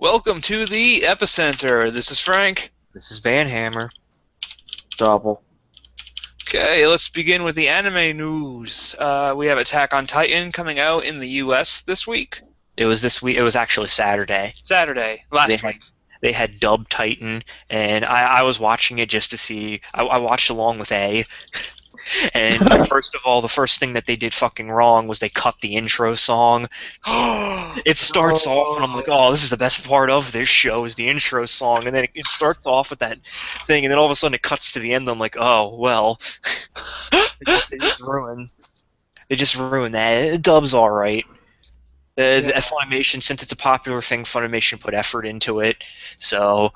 Welcome to the Epicenter. This is Frank. This is Banhammer. Double. Okay, let's begin with the anime news. We have Attack on Titan coming out in the U.S. this week. It was this week. It was actually Saturday. Last week. They had dubbed Titan, and I was watching it just to see. I watched along with A. And first of all, the first thing that they did fucking wrong was they cut the intro song. It starts off, and I'm like, oh, this is the best part of this show is the intro song. And then it starts off with that thing, and then all of a sudden it cuts to the end. I'm like, oh, well. They just ruined that. The dub's all right. The Funimation, since it's a popular thing, Funimation put effort into it. So...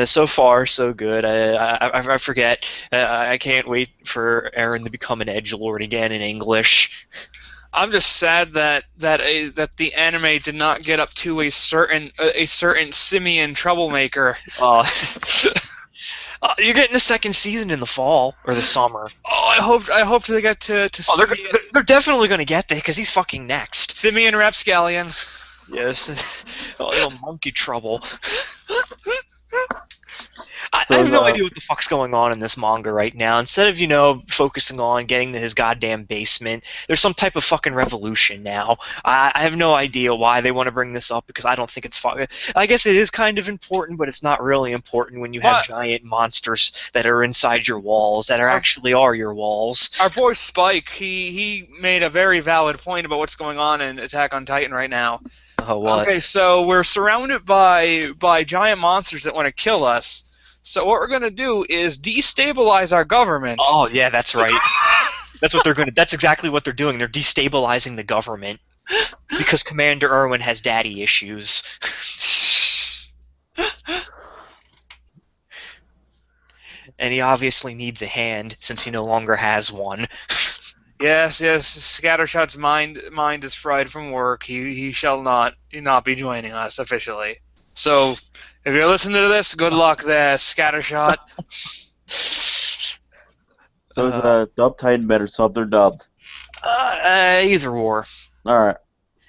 so far, so good. I forget. I can't wait for Aaron to become an edgelord again in English. I'm just sad that the anime did not get up to a certain simian troublemaker. You're getting a second season in the fall or the summer. Oh, I hope they get to. They're definitely going to get there because he's fucking next. Simian Rapscallion. Yes. Oh, monkey trouble. I have no idea what the fuck's going on in this manga right now. Instead of, focusing on getting to his goddamn basement, there's some type of fucking revolution now. I have no idea why they want to bring this up because I don't think it's fun. I guess it is kind of important, but it's not really important when you have giant monsters that are inside your walls that actually are your walls. Our boy Spike, he made a very valid point about what's going on in Attack on Titan right now. Oh, what? Okay, so we're surrounded by giant monsters that want to kill us. So what we're going to do is destabilize our government. Oh, yeah, that's right. That's exactly what they're doing. They're destabilizing the government because Commander Irwin has daddy issues. And he obviously needs a hand since he no longer has one. Yes, Scattershot's mind is fried from work. He shall not be joining us officially. So, if you're listening to this, good luck there, Scattershot. So is dubbed Titan better, subbed or dubbed? Either or. Alright.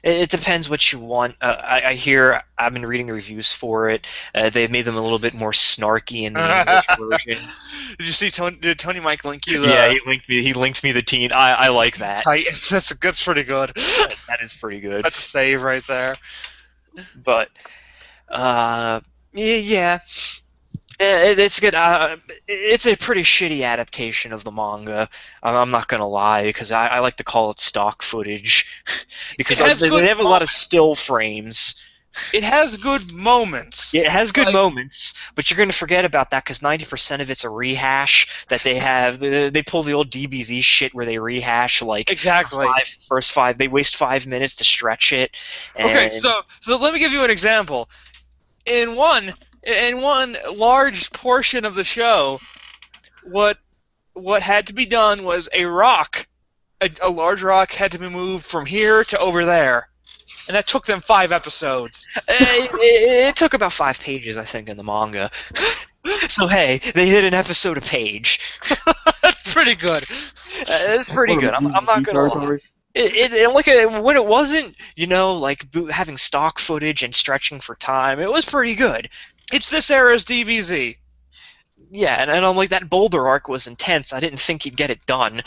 It depends what you want. I've been reading the reviews for it. They made them a little bit more snarky in the English version. Did you see did Tony Mike link you the... Yeah, he linked me the teen. I like that. Titans, that's pretty good. That is pretty good. That's a save right there. But, yeah. It's good. It's a pretty shitty adaptation of the manga. I'm not gonna lie, because I like to call it stock footage, because they have a lot of still frames. It has good moments. Yeah, it has good moments, but you're gonna forget about that because 90% of it's a rehash that they have. They pull the old DBZ shit where they rehash exactly first five. They waste 5 minutes to stretch it. Okay, so let me give you an example. In one large portion of the show, what had to be done was a large rock had to be moved from here to over there, and that took them 5 episodes. It took about 5 pages, I think, in the manga. So hey, they hit an episode a page. That's pretty good. It's pretty good. I'm not gonna lie. Look at it, when it wasn't, having stock footage and stretching for time, it was pretty good. It's this era's DBZ. Yeah, and I'm like, that boulder arc was intense. I didn't think he'd get it done.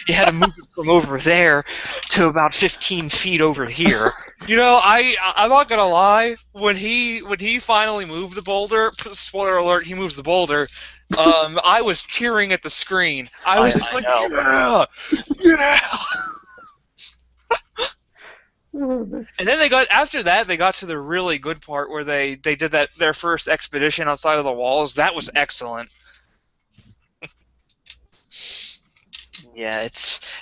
He had to move it from over there to about 15 feet over here. I'm not gonna lie. When he finally moved the boulder, spoiler alert, he moves the boulder. I was cheering at the screen. I was just like, yeah. And then they got to the really good part where they did their first expedition outside of the walls. That was excellent. Yeah,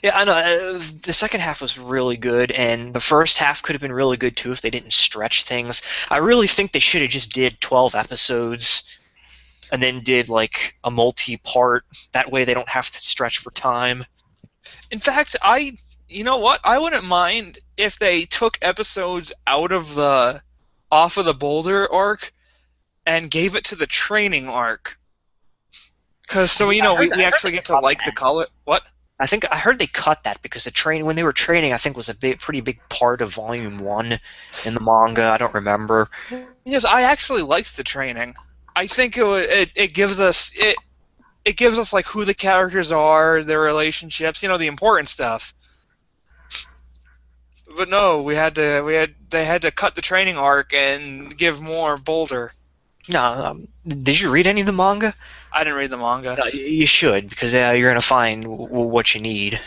I know. The second half was really good, and the first half could have been really good too if they didn't stretch things. I really think they should have just did 12 episodes, and then did a multi-part. That way they don't have to stretch for time. In fact, you know what? I wouldn't mind if they took episodes off of the Boulder arc and gave it to the training arc. Because we actually get to like the color. What? I think I heard they cut that because when they were training, I think was a pretty big part of Volume 1 in the manga. I don't remember. Yes, I actually liked the training. I think it gives us it gives us like who the characters are, their relationships, the important stuff. But no, they had to cut the training arc and give more Boulder. No, did you read any of the manga? I didn't read the manga. You should, because you're gonna find what you need.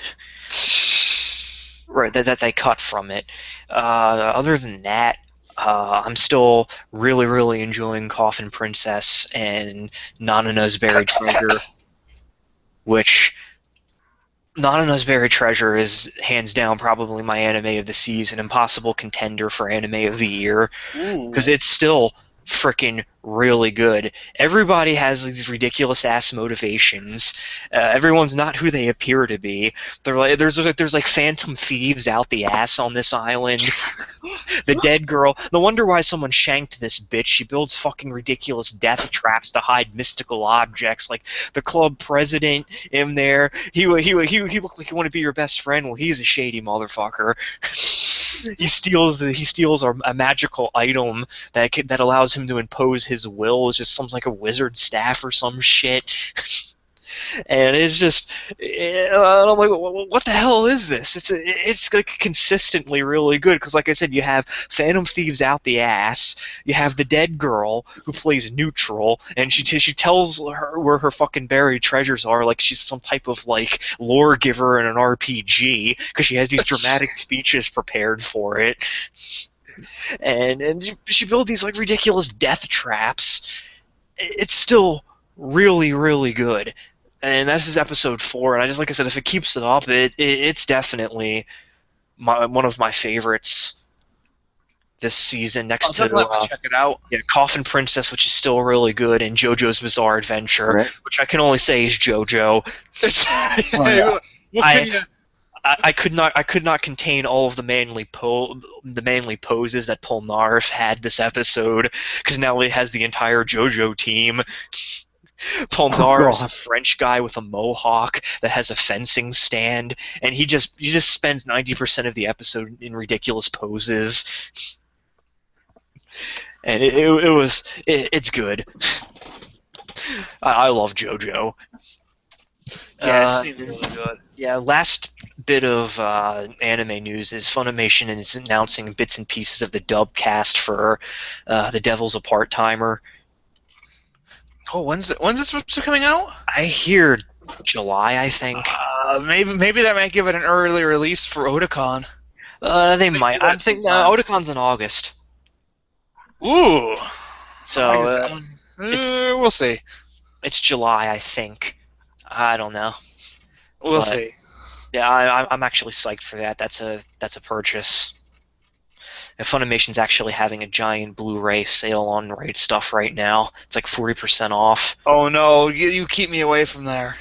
Right, that they cut from it. Other than that, I'm still really, really enjoying Coffin Princess and Nanana's Buried Treasure, which Nanana's Buried Treasure is hands down probably my anime of the season, impossible contender for anime of the year, because it's still freaking really good. Everybody has these ridiculous ass motivations. Everyone's not who they appear to be. They're like there's like phantom thieves out the ass on this island. The dead girl. No wonder why someone shanked this bitch. She builds fucking ridiculous death traps to hide mystical objects. Like the club president in there. He looked like he wanted to be your best friend. Well, he's a shady motherfucker. He steals a magical item that allows him to impose his will. It's just some like a wizard staff or some shit. And it's just, I'm like, what the hell is this? It's like consistently really good because, like I said, you have Phantom Thieves out the ass. You have the dead girl who plays neutral, and she tells her where her fucking buried treasures are, like she's some type of like lore giver in an RPG because she has these dramatic speeches prepared for it. And she built these like ridiculous death traps. It's still really, really good. And this is episode 4, and like I said, if it keeps it up, it's definitely one of my favorites this season. Next I'll definitely have to check it out. Yeah, Coffin Princess, which is still really good, and JoJo's Bizarre Adventure, Right. which I can only say is JoJo. I could not contain all of the manly poses that Polnareff had this episode because now he has the entire JoJo team. Polnareff is a French guy with a mohawk that has a fencing stand, and he just spends 90% of the episode in ridiculous poses. And it's good. I love JoJo. Yeah, it seems really good. Yeah, last bit of anime news is Funimation is announcing bits and pieces of the dub cast for The Devil's a Part-Timer. Oh, when's it supposed to be coming out? I hear July, I think. Maybe that might give it an early release for Otakon. They might. I'm thinking Otakon's in August. Ooh. So we'll see. It's July, I think. I don't know. We'll see. Yeah, I'm actually psyched for that. That's a purchase. And Funimation's actually having a giant Blu-ray sale on Raid stuff right now. It's like 40% off. Oh no, you keep me away from there.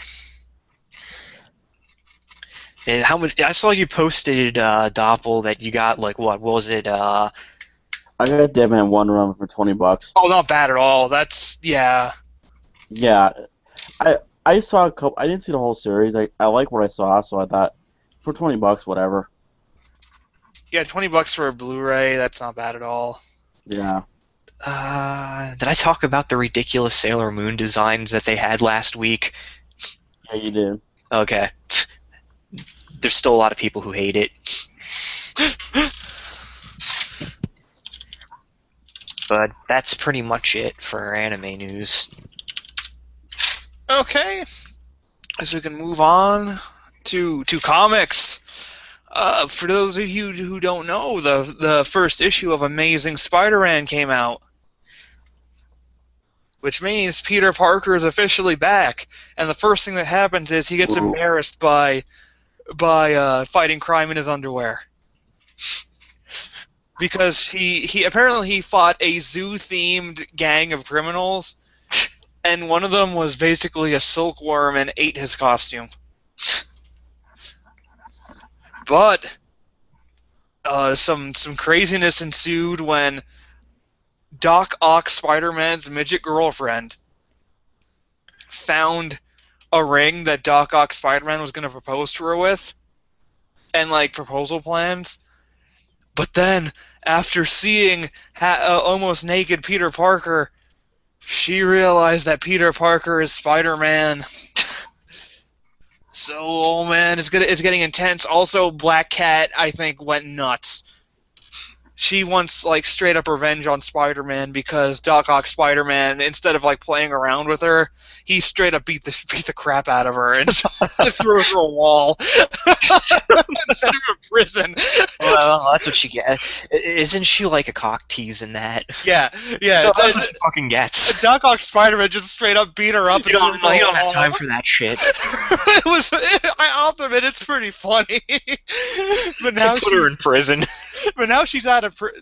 And how much? I saw you posted, Doppel, that you got like what was it? I got Dead Man 1 run for $20. Oh, not bad at all. That's yeah. Yeah, I saw a couple. I didn't see the whole series. I like what I saw, so I thought for $20, whatever. Yeah, $20 for a Blu-ray. That's not bad at all. Yeah. Did I talk about the ridiculous Sailor Moon designs that they had last week? Yeah, you did. Okay. There's still a lot of people who hate it. But that's pretty much it for anime news. Okay. So we can move on to comics. For those of you who don't know, the first issue of Amazing Spider-Man came out, which means Peter Parker is officially back. And the first thing that happens is he gets embarrassed by fighting crime in his underwear, because he apparently fought a zoo-themed gang of criminals, and one of them was basically a silkworm and ate his costume. But some craziness ensued when Doc Ock, Spider-Man's midget girlfriend, found a ring that Doc Ock Spider-Man was going to propose to her with, and like proposal plans. But then, after seeing almost naked Peter Parker, she realized that Peter Parker is Spider-Man. So, oh man, it's getting intense. Also, Black Cat, I think, went nuts. She wants like straight up revenge on Spider-Man because Doc Ock Spider-Man, instead of like playing around with her, he straight up beat the crap out of her and threw her through a wall and sent her to prison. Well, that's what she gets. Isn't she like a cock tease in that? Yeah. No, that's what she fucking gets. Doc Ock Spider-Man just straight up beat her up. You don't have time for that shit. I'll admit, it's pretty funny. But now put her in prison. But now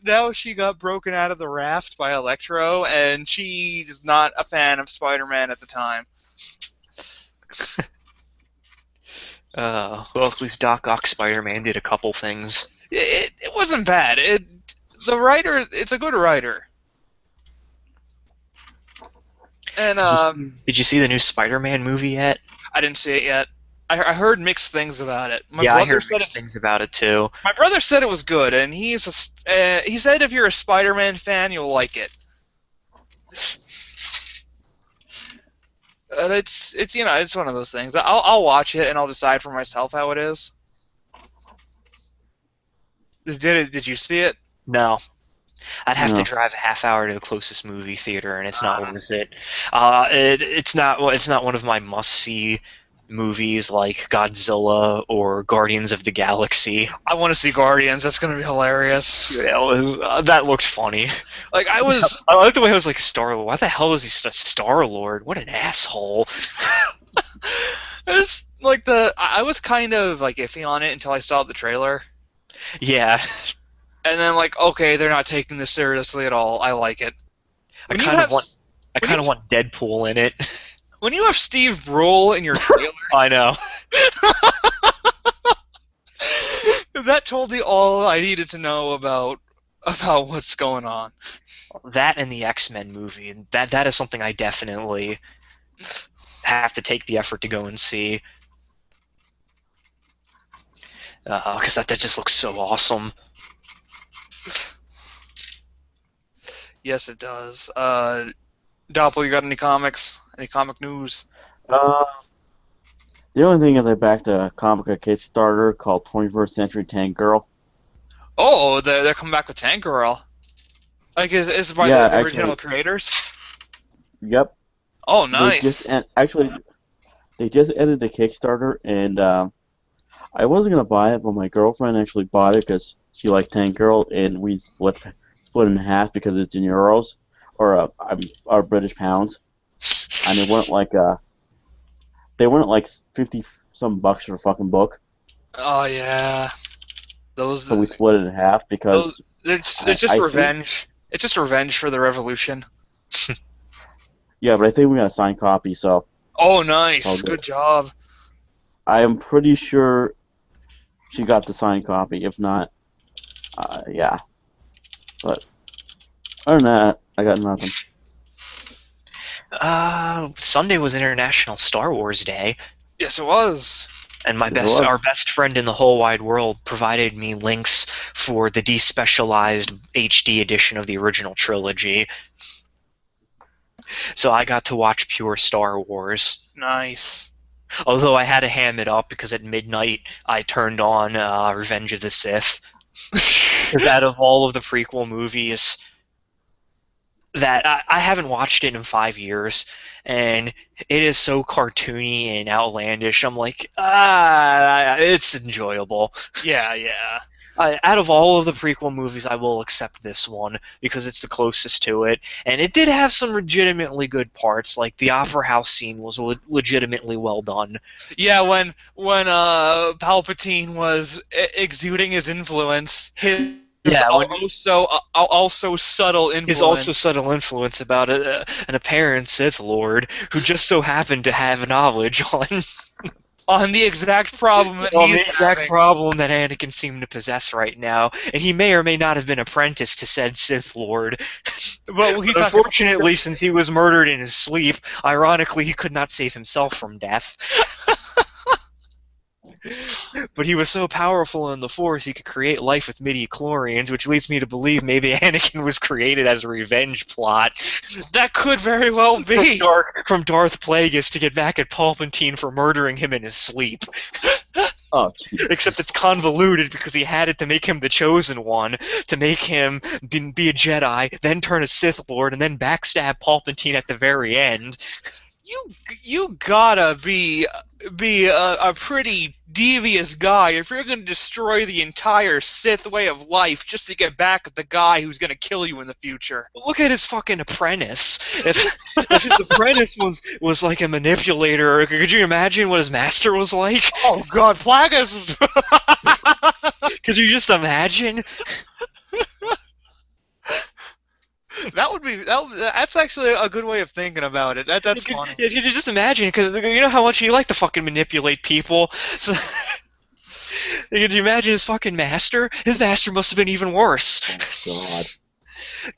now she got broken out of the raft by Electro, and she's not a fan of Spider-Man at the time. Well, at least Doc Ock Spider-Man did a couple things. It wasn't bad. The writer, it's a good writer. And did you see the new Spider-Man movie yet? I didn't see it yet. I heard mixed things about it. I heard mixed things about it too. My brother said it was good, and he said if you're a Spider-Man fan, you'll like it. But it's it's one of those things. I'll watch it and I'll decide for myself how it is. Did you see it? No. I'd have to drive a half hour to the closest movie theater, and it's not worth it. It's not one of my must-see movies like Godzilla or Guardians of the Galaxy. I want to see Guardians. That's gonna be hilarious. That looks funny. Like I like the way I was like Star-Lord. Why the hell is he Star-Lord? What an asshole! I was kind of like iffy on it until I saw the trailer. Yeah. And then like, okay, they're not taking this seriously at all. I like it. I kind of want Deadpool in it. When you have Steve Brule in your trailer, I know. That told me all I needed to know about what's going on. That and the X-Men movie. That is something I definitely have to take the effort to go and see. Because that just looks so awesome. Yes, it does. Doppel, you got any comics? Any comic news? The only thing is I backed a comic a Kickstarter called 21st Century Tank Girl. Oh, they're coming back with Tank Girl. Like, is it by the original creators? Yep. Oh, nice. They just ended the Kickstarter, and I wasn't gonna buy it, but my girlfriend actually bought it because she likes Tank Girl, and we split in half because it's in euros or British pounds, and they weren't like 50 some bucks for a fucking book. Oh yeah, So we split it in half because it's just revenge. It's just revenge for the revolution. Yeah, but I think we got a signed copy, so. Oh, nice. Good job. I am pretty sure she got the signed copy. If not, yeah. But other than that, I got nothing. Sunday was International Star Wars Day. Yes, it was. And our best friend in the whole wide world provided me links for the despecialized HD edition of the original trilogy. So I got to watch pure Star Wars. Nice. Although I had to ham it up because at midnight I turned on Revenge of the Sith. Because out of all of the prequel movies, that I haven't watched it in 5 years, and it is so cartoony and outlandish. I'm like, it's enjoyable. Yeah, yeah. Out of all of the prequel movies, I will accept this one because it's the closest to it, and it did have some legitimately good parts. Like the opera house scene was legitimately well done. Yeah, when Palpatine was exuding his influence, also subtle influence. His also subtle influence about an apparent Sith Lord who just so happened to have knowledge on on the exact problem that On the he's exact having. problem that Anakin seemed to possess right now, and he may or may not have been apprenticed to said Sith Lord. But he's But not going to. unfortunately, since he was murdered in his sleep, ironically, he could not save himself from death. But he was so powerful in the Force, he could create life with midi-chlorians, which leads me to believe maybe Anakin was created as a revenge plot That could very well be. from Darth Plagueis to get back at Palpatine for murdering him in his sleep. Oh, Jesus. Except it's convoluted because he had it to make him the chosen one, to make him be a Jedi, then turn a Sith Lord, and then backstab Palpatine at the very end. You gotta be a pretty devious guy if you're gonna destroy the entire Sith way of life just to get back at the guy who's gonna kill you in the future. Look at his fucking apprentice. If his apprentice was like a manipulator, could you imagine what his master was like? Oh God, Plagueis. Could you just imagine? That's actually a good way of thinking about it. That's funny. Could you just imagine? Because you know how much he liked to fucking manipulate people. So, could you imagine his fucking master? His master must have been even worse. Oh, God.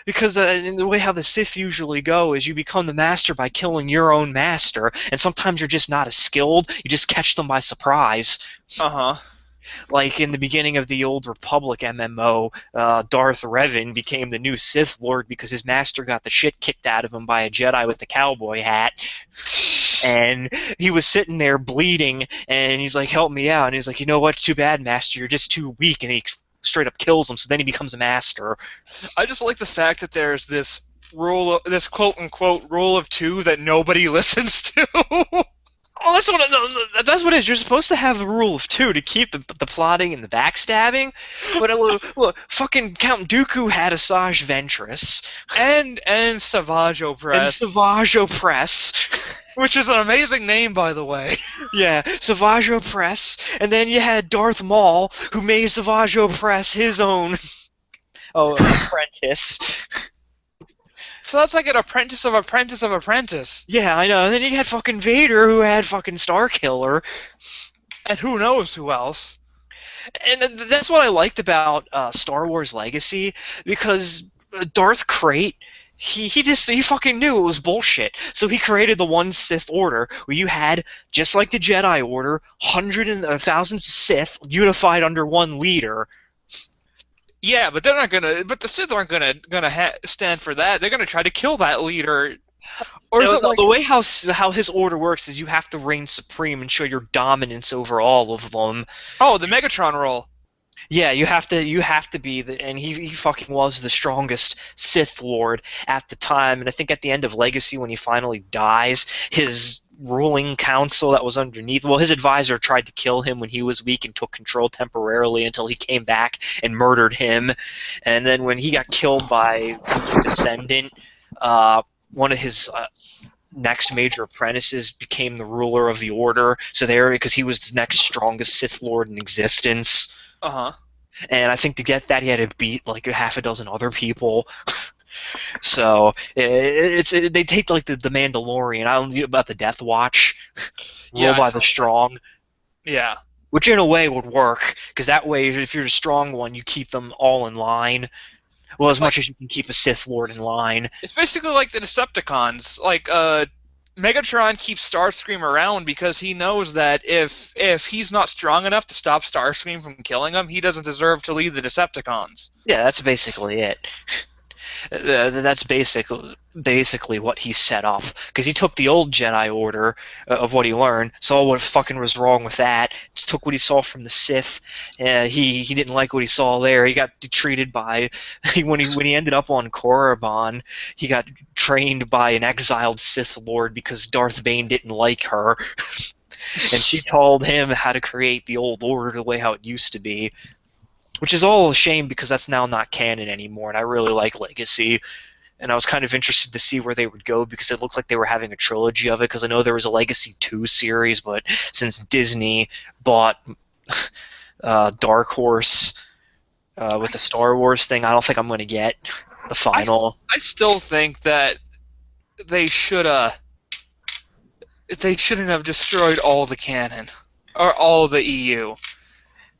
Because in the way how the Sith usually go is you become the master by killing your own master, and sometimes you're just not as skilled. You just catch them by surprise. Uh-huh. Like in the beginning of the Old Republic MMO, Darth Revan became the new Sith Lord because his master got the shit kicked out of him by a Jedi with the cowboy hat. And he was sitting there bleeding, and he's like, help me out. And he's like, you know what? Too bad, master. You're just too weak. And he straight up kills him, so then he becomes a master. I just like the fact that there's this this quote-unquote rule of two that nobody listens to. Oh, that's what it is. You're supposed to have the rule of two to keep the plotting and the backstabbing. But look, fucking Count Dooku had Asajj Ventress. And Savage Opress. And Savage Opress. Which is an amazing name, by the way. Yeah, Savage Opress. And then you had Darth Maul, who made Savage Opress his own apprentice. So that's like an apprentice of apprentice of apprentice. Yeah, I know. And then you had fucking Vader, who had fucking Starkiller. And who knows who else. And that's what I liked about Star Wars Legacy, because Darth Krayt, he fucking knew it was bullshit. So he created the One Sith Order, where you had, just like the Jedi Order, thousands of Sith unified under one leader. Yeah, but they're not gonna. But the Sith aren't gonna stand for that. They're gonna try to kill that leader. Or is it like the way how his order works is you have to reign supreme and show your dominance over all of them. Oh, the Megatron role. Yeah, you have to be and he fucking was the strongest Sith Lord at the time, and I think at the end of Legacy when he finally dies, his ruling council that was underneath, well, his advisor tried to kill him when he was weak and took control temporarily until he came back and murdered him. And then when he got killed by his descendant, one of his next major apprentices became the ruler of the Order, because he was the next strongest Sith Lord in existence. Uh-huh. And I think to get that, he had to beat like a half a dozen other people. So they take like the Mandalorian. I don't know about the Death Watch, rule by the strong. Yeah. Which in a way would work, because that way, if you're a strong one, you keep them all in line. Well, as much as you can keep a Sith Lord in line. It's basically like the Decepticons. Like, Megatron keeps Starscream around because he knows that if he's not strong enough to stop Starscream from killing him, he doesn't deserve to lead the Decepticons. Yeah, that's basically it. That's basically what he set up, because he took the old Jedi Order of what he learned, saw what fucking was wrong with that, took what he saw from the Sith. He didn't like what he saw there. He got treated by when he ended up on Korriban, he got trained by an exiled Sith Lord because Darth Bane didn't like her. And she told him how to create the old order the way how it used to be. Which is all a shame because that's now not canon anymore, and I really like Legacy. And I was kind of interested to see where they would go because it looked like they were having a trilogy of it, because I know there was a Legacy 2 series, but since Disney bought Dark Horse with the Star Wars thing, I don't think I'm going to get the final. I still think that they should they shouldn't have destroyed all the canon or all the EU.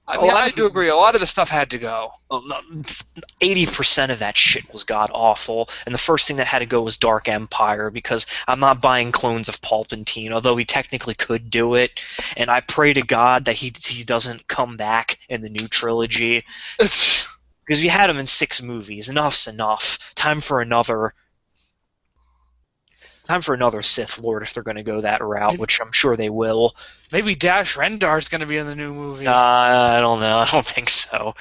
I mean, I do agree. A lot of the stuff had to go. 80% of that shit was god awful, and the first thing that had to go was Dark Empire, because I'm not buying clones of Palpatine, although he technically could do it, and I pray to God that he doesn't come back in the new trilogy, because we had him in 6 movies. Enough's enough. Time for another Sith Lord if they're going to go that route, which I'm sure they will. Maybe Dash Rendar's going to be in the new movie. I don't know. I don't think so.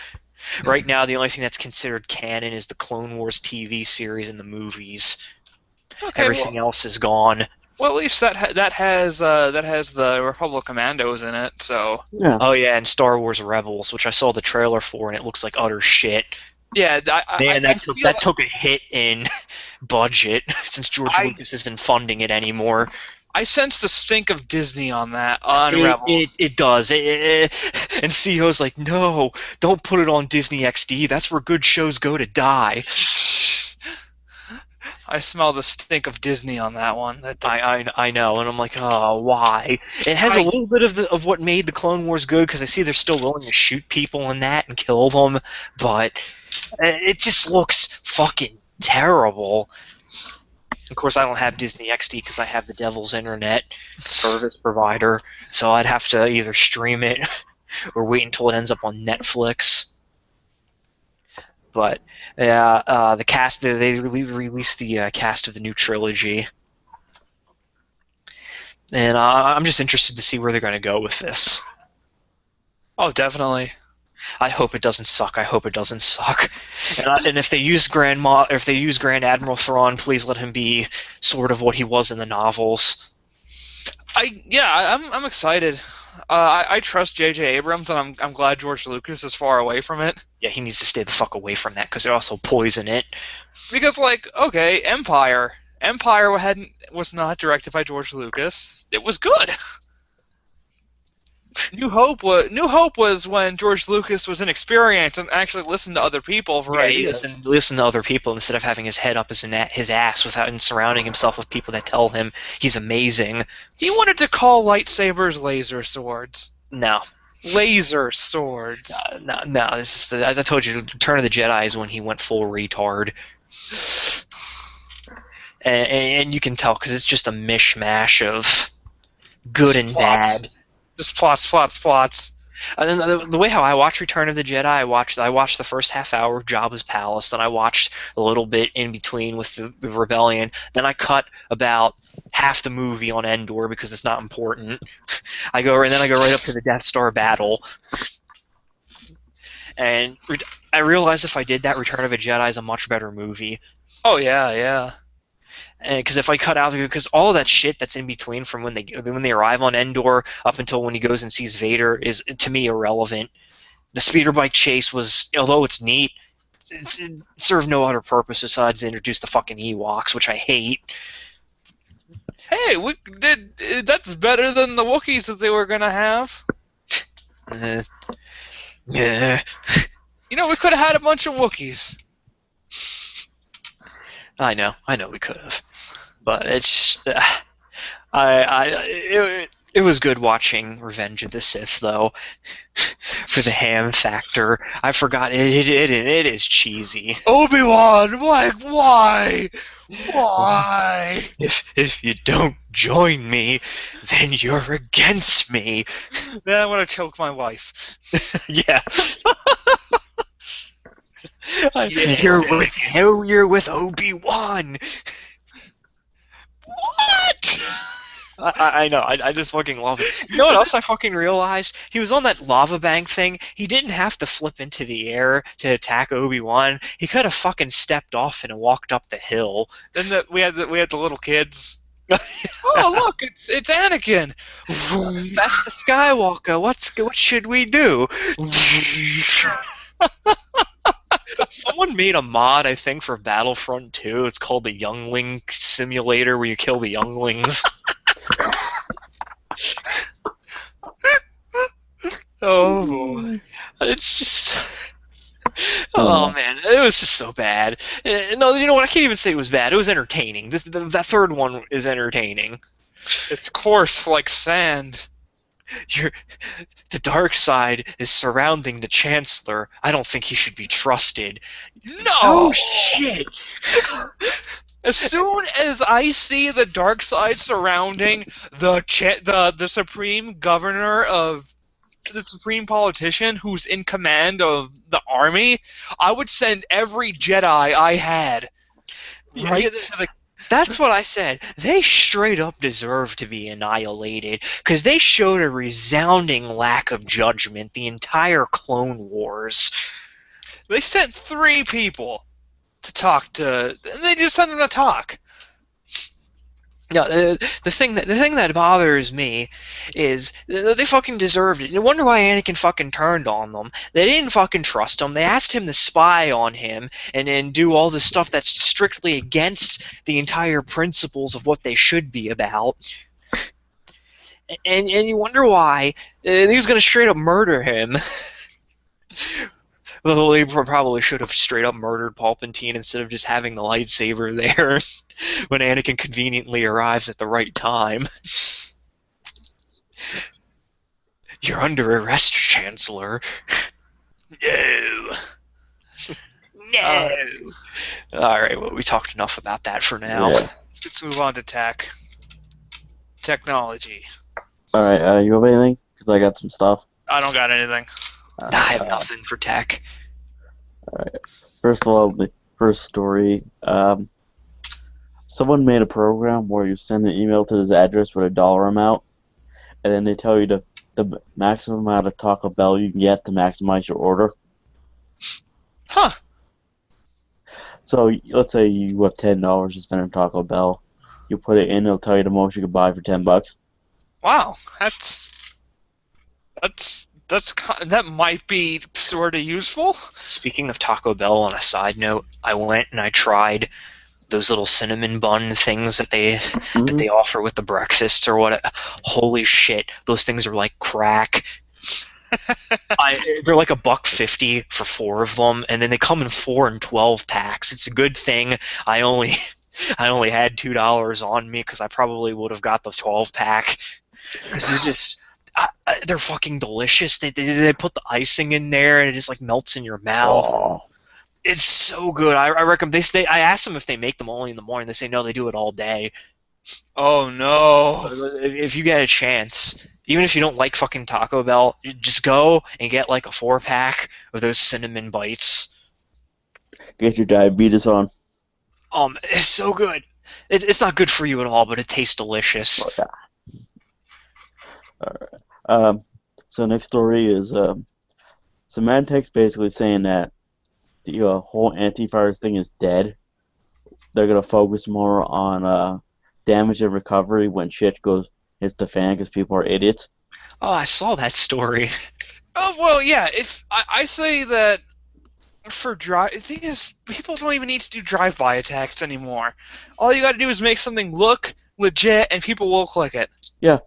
Right now, the only thing that's considered canon is the Clone Wars TV series and the movies. Okay, Everything else is gone. Well, at least that has the Republic Commandos in it. So. Yeah. Oh yeah, and Star Wars Rebels, which I saw the trailer for, and it looks like utter shit. Yeah, that took a hit in budget since George Lucas isn't funding it anymore. I sense the stink of Disney on Rebels. It does. And CEO's like, no, don't put it on Disney XD. That's where good shows go to die. I smell the stink of Disney on that one. I know, and I'm like, oh, why? It has a little bit of what made the Clone Wars good, because I see they're still willing to shoot people in that and kill them, but it just looks fucking terrible. Of course, I don't have Disney XD because I have the Devil's Internet service provider, so I'd have to either stream it or wait until it ends up on Netflix. But yeah, the cast, they released the cast of the new trilogy, and I'm just interested to see where they're going to go with this. Oh, definitely. I hope it doesn't suck. I hope it doesn't suck. And if they use Grand Admiral Thrawn, please let him be sort of what he was in the novels. I'm excited. I trust J.J. Abrams, and I'm glad George Lucas is far away from it. Yeah, he needs to stay the fuck away from that, because they also poison it. Because, okay, Empire was not directed by George Lucas. It was good. New Hope was when George Lucas was inexperienced and actually listened to other people for ideas. Listen to other people instead of having his head up his ass and surrounding himself with people that tell him he's amazing. He wanted to call lightsabers laser swords. No. Laser swords. No. This is as I told you, Return of the Jedi is when he went full retard. And you can tell because it's just a mishmash of good and bad. Just plots. And then the way how I watch Return of the Jedi, I watched the first half hour of Jabba's palace, then I watched a little bit in between with the Rebellion, then I cut about half the movie on Endor because it's not important. I go right up to the Death Star battle, and I realized if I did that, Return of the Jedi is a much better movie. Oh yeah. Because if I cut out, because all of that shit that's in between from when they arrive on Endor up until when he goes and sees Vader is to me irrelevant. The speeder bike chase was, although it's neat, it served no other purpose besides to introduce the fucking Ewoks, which I hate. Hey, that's better than the Wookiees that they were gonna have. Yeah. You know, we could have had a bunch of Wookiees. I know we could have, but it's it was good watching Revenge of the Sith though, for the ham factor. I forgot it is cheesy. Obi-Wan, why? If you don't join me, then you're against me. Then I want to choke my wife. Yeah. You're with Obi-Wan. What? I know. I just fucking love it. You know what else I fucking realized? He was on that lava bank thing. He didn't have to flip into the air to attack Obi-Wan. He could have fucking stepped off and walked up the hill. Then we had the little kids. Oh look, it's Anakin. That's the Skywalker. What should we do? Someone made a mod, I think, for Battlefront 2. It's called the Youngling Simulator, where you kill the younglings. Oh boy. It's just... Oh man, it was just so bad. No, you know what? I can't even say it was bad. It was entertaining. That third one is entertaining. It's coarse like sand. The dark side is surrounding the Chancellor. I don't think he should be trusted. No! Oh, shit! As soon as I see the dark side surrounding the supreme governor of the supreme politician who's in command of the army, I would send every Jedi I had right to the. That's what I said. They straight up deserve to be annihilated because they showed a resounding lack of judgment the entire Clone Wars. They sent 3 people to talk to. They just sent them to talk. No, the thing that bothers me is they fucking deserved it. No wonder why Anakin fucking turned on them. They didn't fucking trust him. They asked him to spy on him and do all this stuff that's strictly against the entire principles of what they should be about. And you wonder why he was gonna straight up murder him. Though they probably should have straight up murdered Palpatine instead of just having the lightsaber there when Anakin conveniently arrives at the right time. You're under arrest, Chancellor. No. No. Alright, well, we talked enough about that for now. Yeah. Let's move on to technology. Alright, you have anything? Because I got some stuff. I don't got anything. I have nothing for tech. Alright. First of all, the first story. Someone made a program where you send an email to this address with a dollar amount, and then they tell you the maximum amount of Taco Bell you can get to maximize your order. Huh. So let's say you have $10 to spend on Taco Bell. You put it in, it'll tell you the most you can buy for $10. Wow, that might be sort of useful. Speaking of Taco Bell, on a side note, I went and I tried those little cinnamon bun things that they offer with the breakfast or what. Holy shit, those things are like crack. They're like $1.50 for 4 of them, and then they come in 4 and 12 packs. It's a good thing I only had $2 on me because I probably would have got the 12 pack. Because they're just they're fucking delicious. They put the icing in there and it just like melts in your mouth. Oh. It's so good. I recommend. I asked them if they make them only in the morning. They say no, they do it all day. Oh no! If you get a chance, even if you don't like fucking Taco Bell, just go and get like a 4-pack of those cinnamon bites. Get your diabetes on. It's so good. It's not good for you at all, but it tastes delicious. Oh, yeah. Alright. So next story is Symantec's basically saying that the whole antivirus thing is dead. They're gonna focus more on damage and recovery when shit hits the fan because people are idiots. Oh, I saw that story. Oh well, yeah. If I say that for the thing is, people don't even need to do drive-by attacks anymore. All you got to do is make something look legit, and people will click it. Yeah.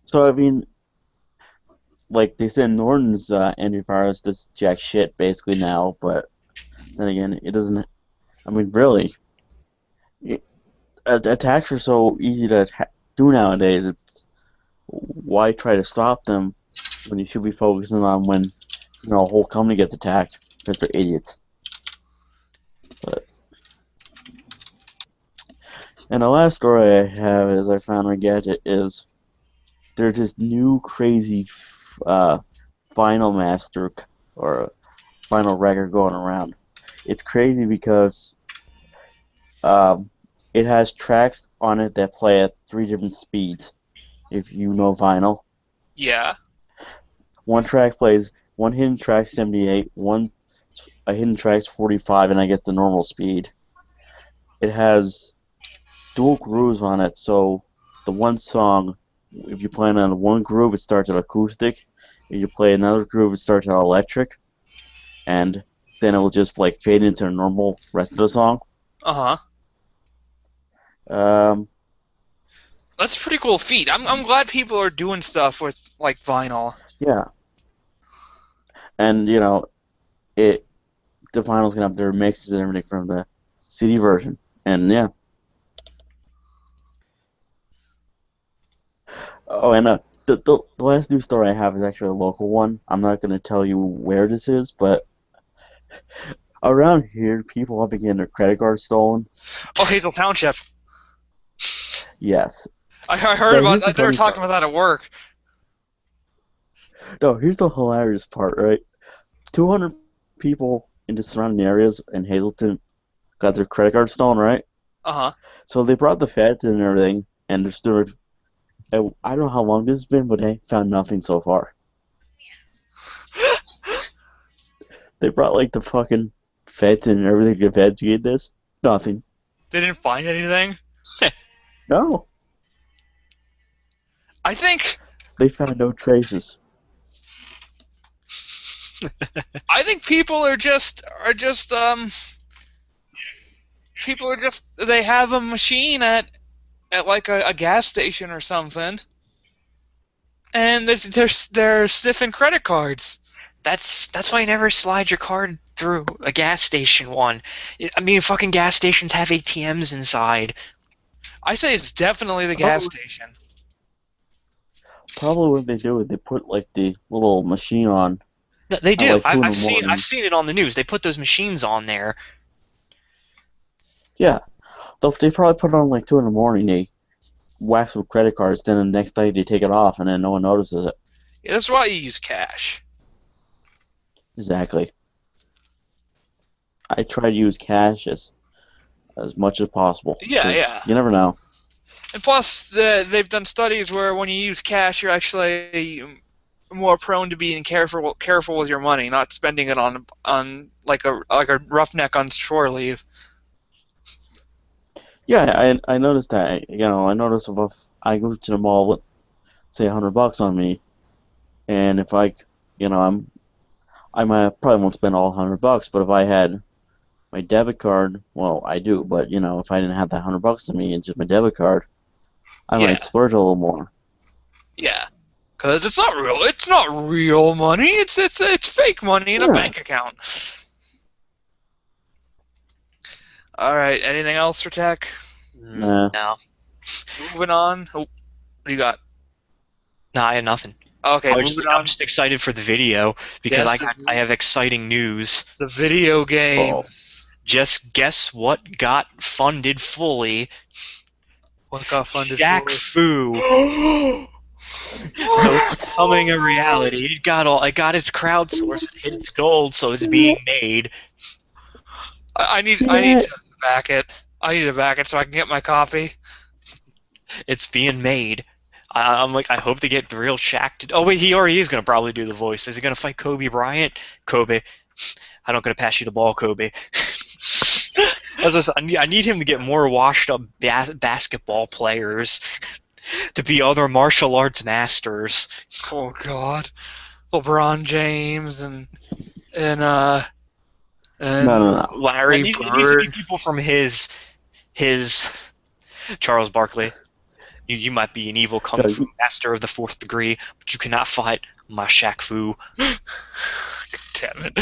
So I mean, like they said, Norton's antivirus does jack shit basically now, but then again, it doesn't. I mean, really, attacks are so easy to do nowadays. Why try to stop them when you should be focusing on when a whole company gets attacked because they're idiots. And the last story I have is I found on Gadget is there's this new crazy Final Master or Final record going around. It's crazy because it has tracks on it that play at 3 different speeds. If you know vinyl. Yeah. One hidden track 78, a hidden track's 45, and I guess the normal speed. It has dual grooves on it, so the one song, if you play on one groove, it starts at acoustic. If you play another groove, it starts at electric, and then it will just like fade into the normal rest of the song. That's a pretty cool feat. I'm glad people are doing stuff with like vinyl. Yeah. And the vinyl's gonna have their mixes and everything from the CD version, and yeah. Oh, and the last news story I have is actually a local one. I'm not going to tell you where this is, but around here, people have been getting their credit cards stolen. Oh, Hazel Township. Yes. I heard Now, about. here's the They were funny talking part. about that at work. No, here's the hilarious part, right? 200 people in the surrounding areas in Hazleton got their credit cards stolen, right? Uh huh. So they brought the feds in and everything, and they're still. I don't know how long this has been, but they found nothing so far. They brought like the fucking feds in and everything to investigate this. Nothing. They didn't find anything. No. I think. They found no traces. I think people are just people are just they have a machine at like a gas station or something, and they're sniffing credit cards. That's why you never slide your card through a gas station one. I mean, fucking gas stations have ATMs inside. I say it's definitely the gas station. Probably what they do is they put like the little machine on No, they at do. like 2 in the I've seen morning. it on the news. They put those machines on there. Yeah. They probably put it on like 2 in the morning. They wax with credit cards. Then the next day they take it off, and then no one notices it. Yeah, that's why you use cash. Exactly. I try to use cash as much as possible. Yeah, 'Cause yeah. You never know. And plus, they've done studies where when you use cash, you're actually more prone to being careful with your money, not spending it on like a roughneck on shore leave. Yeah, I noticed that. I noticed if I go to the mall with say $100 on me, and if I might probably won't spend all $100, but if I had my debit card, well, I do, but if I didn't have that $100 on me and just my debit card, I Yeah, might splurge a little more. yeah. Because it's not real. It's not real money. It's fake money in a Yeah. bank account. All right. Anything else for tech? Nah. No, Moving on. Oh, what do you got? no, I had nothing. Okay, I'm moving on. just excited for the video because Yes, I have exciting news. The video game. Oh. Just guess what got funded fully? What got funded Shaq for? Fu. So it's becoming a reality. It got its crowdsourced, it hit its goal, so it's being made. I need to back it. I need to back it so I can get my copy. It's being made. I'm like, I hope to get the real Shaq to. Oh wait, he already is gonna probably do the voice. Is he gonna fight Kobe Bryant? Kobe, I'm not gonna pass you the ball, Kobe. I need him to get more washed up basketball players to be other martial arts masters. Oh God, LeBron James and No. Larry It needs to Bird. be people from his Charles Barkley. You might be an evil kung fu master of the 4th degree, but you cannot fight my Shaq Fu. Damn it.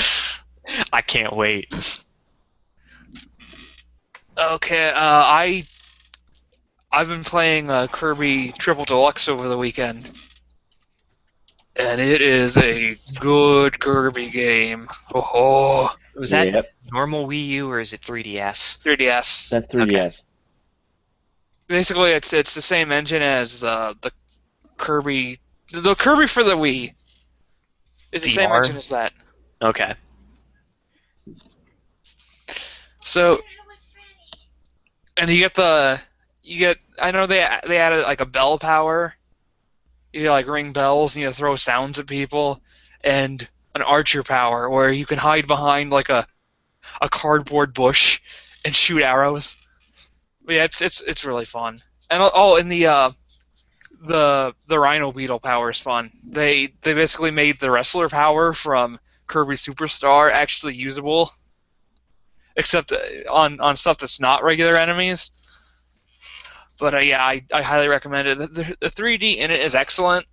I can't wait. Okay, I've been playing Kirby Triple Deluxe over the weekend, and it is a good Kirby game. Oh, Was that Yep. normal Wii U or is it 3DS? 3DS. That's 3DS. Basically, it's the same engine as the Kirby. The Kirby for the Wii is the same VR? engine as that. Okay. So, and you get. I know they added like a bell power. You like ring bells and you throw sounds at people, and an archer power where you can hide behind like a cardboard bush and shoot arrows. But yeah, it's really fun. And and the Rhino Beetle power is fun. They basically made the wrestler power from Kirby Superstar actually usable, except on stuff that's not regular enemies. But yeah, I highly recommend it. The 3D in it is excellent,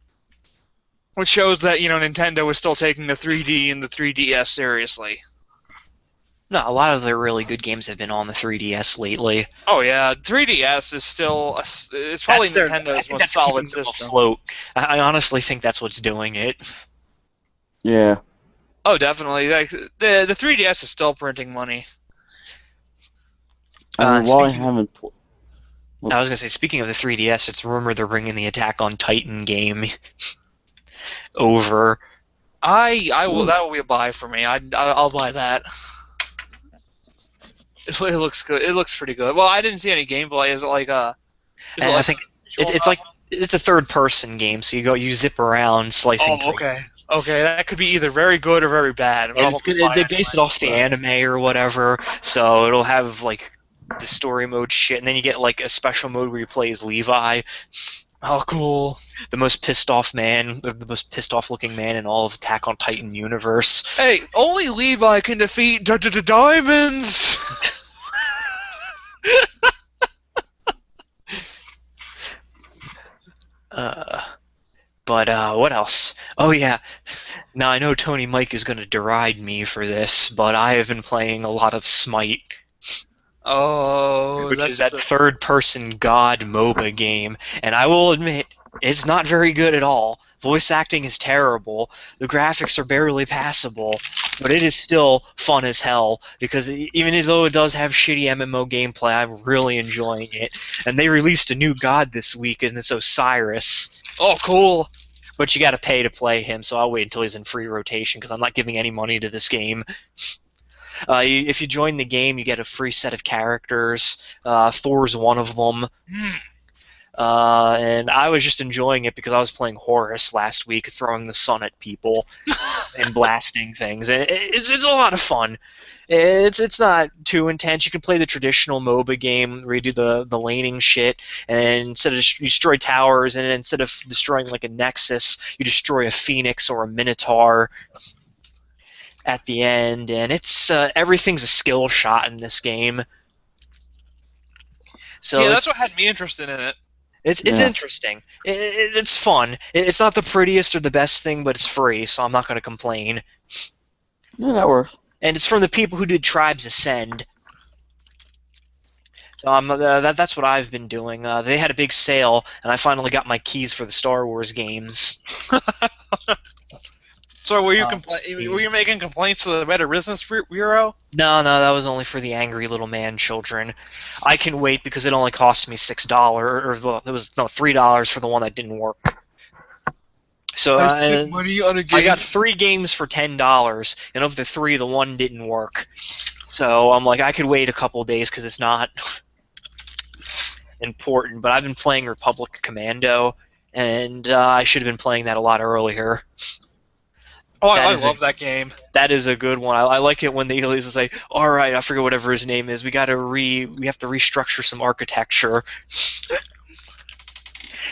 which shows that Nintendo is still taking the 3D and the 3DS seriously. No, a lot of their really good games have been on the 3DS lately. Oh yeah, 3DS is still it's probably I Nintendo's think most that's keeping solid them system. afloat. I honestly think that's what's doing it. Yeah. Oh, definitely. Like the 3DS is still printing money. I mean, while I Speaking, haven't. I was gonna say, speaking of the 3DS, it's rumored they're bringing the Attack on Titan game over. I will. That will be a buy for me. I'll buy that. It looks good. It looks pretty good. Well, I didn't see any gameplay. Is it like Is it And I like think visual it's like it's a third-person game, so you zip around slicing. Oh, okay. Okay, that could be either very good or very bad. And they base it off the anime or whatever, so it'll have like the story mode shit, and then you get like a special mode where you play as Levi, Oh, cool. the most pissed off man, the most pissed off looking man in all of Attack on Titan universe. Hey, only Levi can defeat diamonds. But what else? Oh yeah, now I know Tony Mike is gonna deride me for this, but I have been playing a lot of Smite, Oh, which that's is that third-person God MOBA game, and I will admit it's not very good at all. Voice acting is terrible. The graphics are barely passable, but it is still fun as hell because even though it does have shitty MMO gameplay, I'm really enjoying it. And they released a new god this week, and it's Osiris. Oh, cool. But you got to pay to play him, so I'll wait until he's in free rotation because I'm not giving any money to this game. If you join the game, you get a free set of characters. Thor's one of them. And I was just enjoying it because I was playing Horus last week, throwing the sun at people and blasting things. And it's a lot of fun. It's not too intense. You can play the traditional MOBA game where you do the laning shit, and instead of you destroy towers, and instead of destroying like a Nexus, you destroy a Phoenix or a Minotaur at the end. And it's everything's a skill shot in this game. So yeah, that's what had me interested in it. It's interesting. It's fun. It's not the prettiest or the best thing, but it's free, so I'm not going to complain. Yeah, that works. And it's from the people who did Tribes Ascend. So that's what I've been doing. They had a big sale, and I finally got my keys for the Star Wars games. So were you were you making complaints to the Better Business Bureau? No, that was only for the angry little man children. I can wait because it only cost me $6, or it was $3 for the one that didn't work. So money on a game. I got 3 games for $10, and of the 3, the one didn't work. So I'm like, I could wait a couple days because it's not important. But I've been playing Republic Commando, and I should have been playing that a lot earlier. Oh, I love that game. That is a good one. I like it when they say, "All right, I forget whatever his name is. We have to restructure some architecture."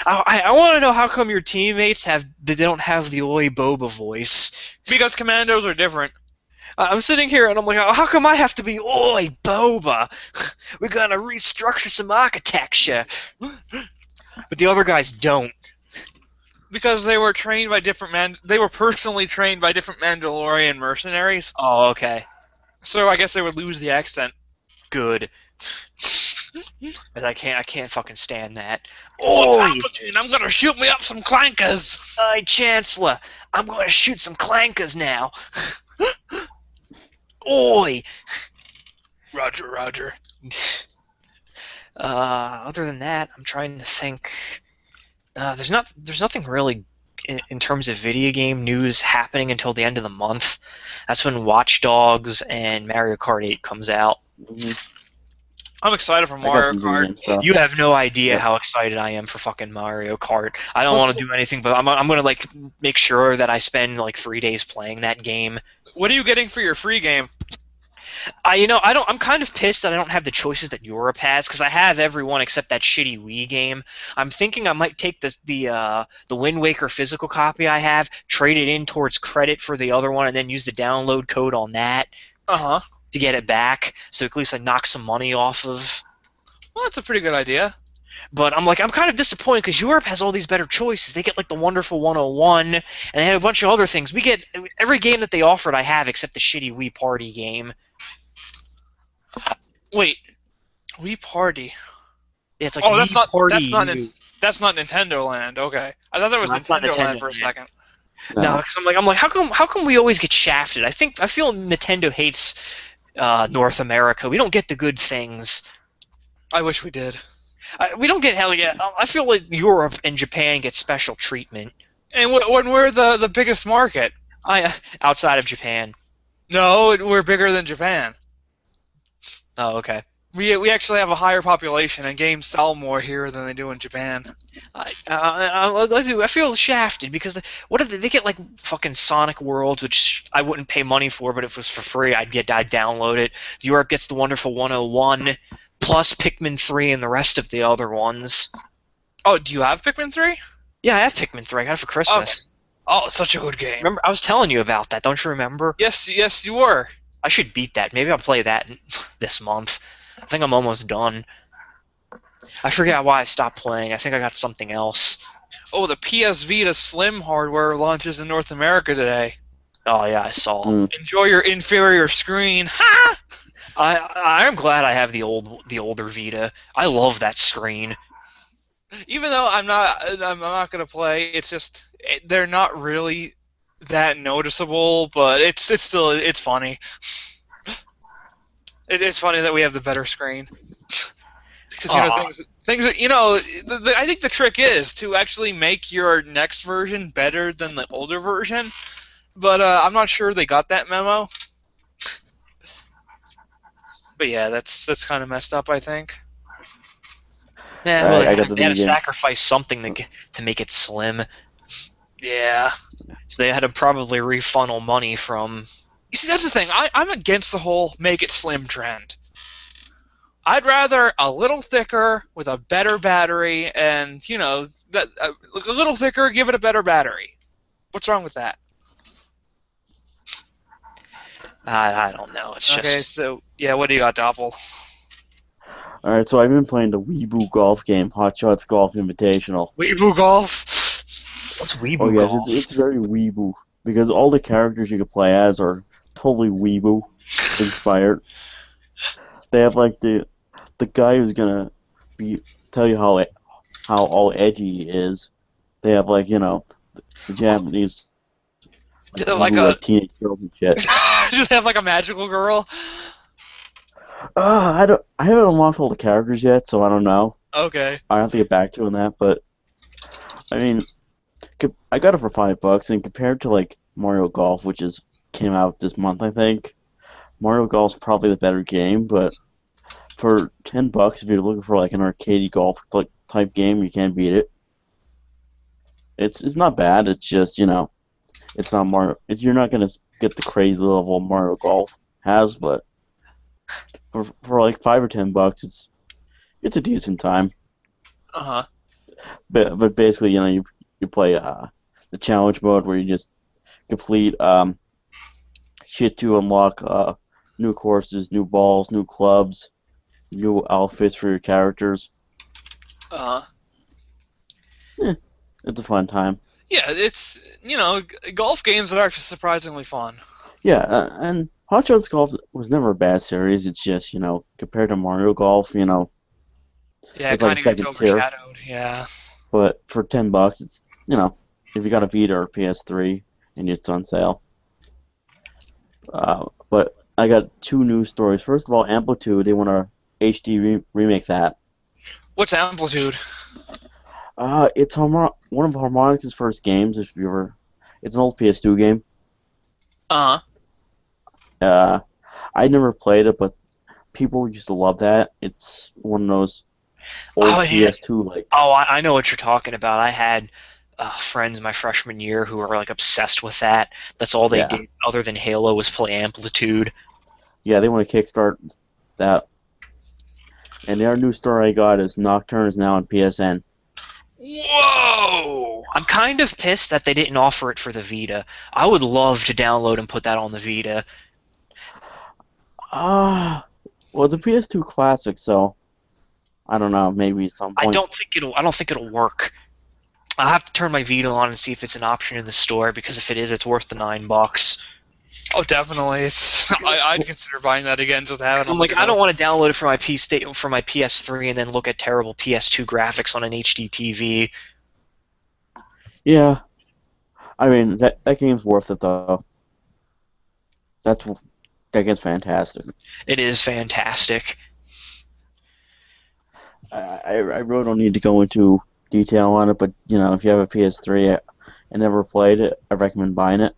I want to know how come your teammates they don't have the Oi Boba voice. Because commandos are different. I'm sitting here and I'm like, how come I have to be Oi Boba? We gotta restructure some architecture. But the other guys don't. Because they were trained by they were personally trained by different Mandalorian mercenaries. Oh, okay. So I guess they would lose the accent. Good. But I can't fucking stand that. Oh, Palpatine, I'm gonna shoot me up some clankers. Hi, Chancellor. I'm gonna shoot some clankers now. Oi. Roger, Roger. Other than that, I'm trying to think. There's nothing really in terms of video game news happening until the end of the month. That's when Watch Dogs and Mario Kart 8 comes out. I'm excited for Mario Kart. You have no idea how excited I am for fucking Mario Kart. I don't want to do anything, but I'm gonna like make sure that I spend like 3 days playing that game. What are you getting for your free game? I'm kind of pissed that I don't have the choices that Europe has because I have everyone except that shitty Wii game. I'm thinking I might take the Wind Waker physical copy I have, trade it in towards credit for the other one, and then use the download code on that to get it back. So at least I knock some money off of. Well, that's a pretty good idea. But I'm kind of disappointed because Europe has all these better choices. They get like the Wonderful 101, and they have a bunch of other things. We get every game that they offered I have except the shitty Wii Party game. Wait, Wii Party. It's like Oh, Wii Party U. that's not Nintendo Land. Okay, I thought that was No, it's not Nintendo Land Nintendo for a Land. second. No, No. 'cause I'm like, how come we always get shafted? I feel Nintendo hates North America. We don't get the good things. I wish we did. We don't get hell yeah. I feel like Europe and Japan get special treatment. And when we're the biggest market. Outside of Japan. No, we're bigger than Japan. Oh, okay. We actually have a higher population, and games sell more here than they do in Japan. I feel shafted because what if they get like fucking Sonic World, which I wouldn't pay money for, but if it was for free, I'd download it. Europe gets the Wonderful 101 plus Pikmin 3 and the rest of the other ones. Oh, do you have Pikmin 3? Yeah, I have Pikmin 3. I got it for Christmas. Oh, it's such a good game. Remember, I was telling you about that. Don't you remember? Yes, you were. I should beat that. Maybe I'll play that this month. I think I'm almost done. I forget why I stopped playing. I think I got something else. Oh, the PS Vita Slim hardware launches in North America today. Oh yeah, I saw. Enjoy your inferior screen. Ha! I'm glad I have the older Vita. I love that screen. Even though I'm not gonna play. It's just they're not really that noticeable, but it's still funny. It's funny that we have the better screen. Because things I think the trick is to actually make your next version better than the older version, but I'm not sure they got that memo. But yeah, that's kind of messed up, I think. Yeah, Alright, well, I got the they had to video game. sacrifice something to make it slim. Yeah. So they had to probably refunnel money from. You see, that's the thing. I'm against the whole make it slim trend. I'd rather a little thicker with a better battery, and that a little thicker, give it a better battery. What's wrong with that? I don't know. It's Okay, just. so yeah, what do you got, Doppel? Alright, so I've been playing the Weeaboo golf game, Hot Shots Golf Invitational. Weeaboo Golf. What's Weeaboo Oh yes, Golf? it's very Weeaboo because all the characters you can play as are totally Weeaboo inspired. They have like the guy who's gonna tell you how all edgy he is. They have like the Japanese Like Weeaboo, a like teenage girls and shit. just have like a magical girl. I haven't unlocked all the characters yet, so I don't know. Okay. I have to get back to you on that, but I mean, I got it for $5, and compared to like Mario Golf, which came out this month, I think, Mario Golf's probably the better game. But for $10, if you're looking for like an arcade golf type game, you can't beat it. It's not bad. It's just it's not Mario. You're not gonna get the crazy level Mario Golf has, but for like $5 or $10, it's a decent time. Uh-huh. But basically, you play the challenge mode where you just complete shit to unlock new courses, new balls, new clubs, new outfits for your characters. Uh-huh. It's a fun time. Yeah, it's golf games are actually surprisingly fun. Yeah, and Hot Shots Golf was never a bad series. It's just compared to Mario Golf, Yeah, it's it like kind of second gets tier. overshadowed. Yeah. But for $10, it's if you got a Vita or PS3 and it's on sale. But I got two news stories. First of all, Amplitude, they want to HD remake that. What's Amplitude? It's one of Harmonix's first games. If you ever, it's an old PS2 game. Uh-huh. I never played it, but people used to love that. It's one of those old PS2 like. Oh, I know what you're talking about. I had friends my freshman year who were like obsessed with that. That's all they did other than Halo was play Amplitude. Yeah, they want to kickstart that. And the other news story I got is Nocturne is now on PSN. Whoa! I'm kind of pissed that they didn't offer it for the Vita. I would love to download and put that on the Vita. Well, it's a PS2 classic, so I don't know. Maybe at some point. I don't think it'll work. I'll have to turn my Vita on and see if it's an option in the store, because if it is, it's worth the $9. Oh, definitely. I'd consider buying that again just to have it I'm on the like, I go. don't want to download it for my PS3 and then look at terrible PS2 graphics on an HD TV. Yeah, I mean that game's worth it though. That's that game's fantastic. It is fantastic. I really don't need to go into detail on it, but if you have a PS3 and never played it, I recommend buying it.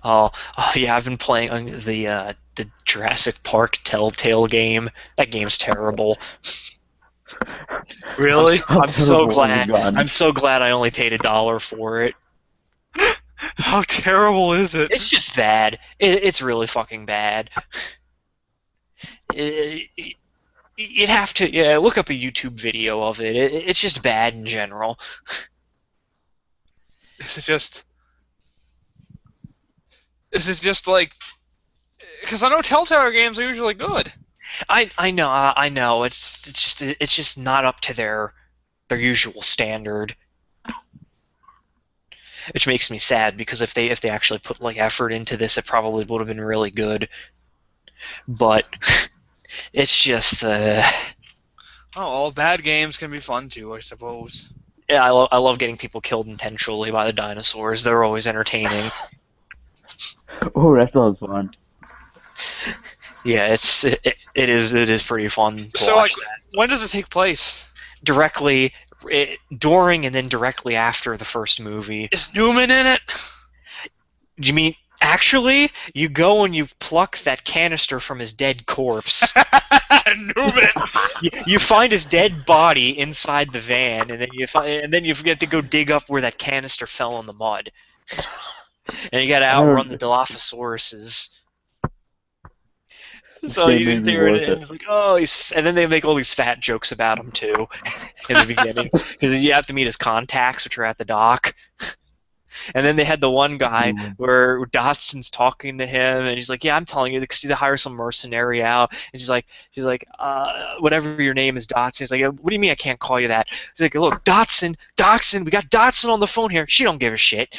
Oh yeah, I've been playing the Jurassic Park Telltale game. That game's terrible. Really? How I'm so terrible has it glad. gotten? I'm so glad I only paid $1 for it. How terrible is it? It's just bad. It's really fucking bad. You'd have to look up a YouTube video of it. It's just bad in general. Is it just? Is it just like? Because I know Telltale games are usually good. I know. It's just not up to their usual standard. Which makes me sad because if they actually put like effort into this, it probably would have been really good. But it's just Oh, all bad games can be fun too, I suppose. yeah, I love getting people killed intentionally by the dinosaurs. They're always entertaining. Oh, that sounds fun. Yeah, it is pretty fun to So, watch like, when does it take place? directly during and then directly after the first movie. Is Newman in it? You mean actually you go and you pluck that canister from his dead corpse? Newman. You find his dead body inside the van, and then you get to go dig up where that canister fell in the mud, and you got to outrun the Dilophosauruses. So Game made me they were worth and it. it's like, oh, and then they make all these fat jokes about him too in the beginning because you have to meet his contacts, which are at the dock. And then they had the one guy where Dotson's talking to him, and he's like, "Yeah, I'm telling you, because he hires some mercenary out." And she's like, "Whatever your name is, Dotson." He's like, "What do you mean I can't call you that?" He's like, "Look, Dotson, we got Dotson on the phone here. She don't give a shit."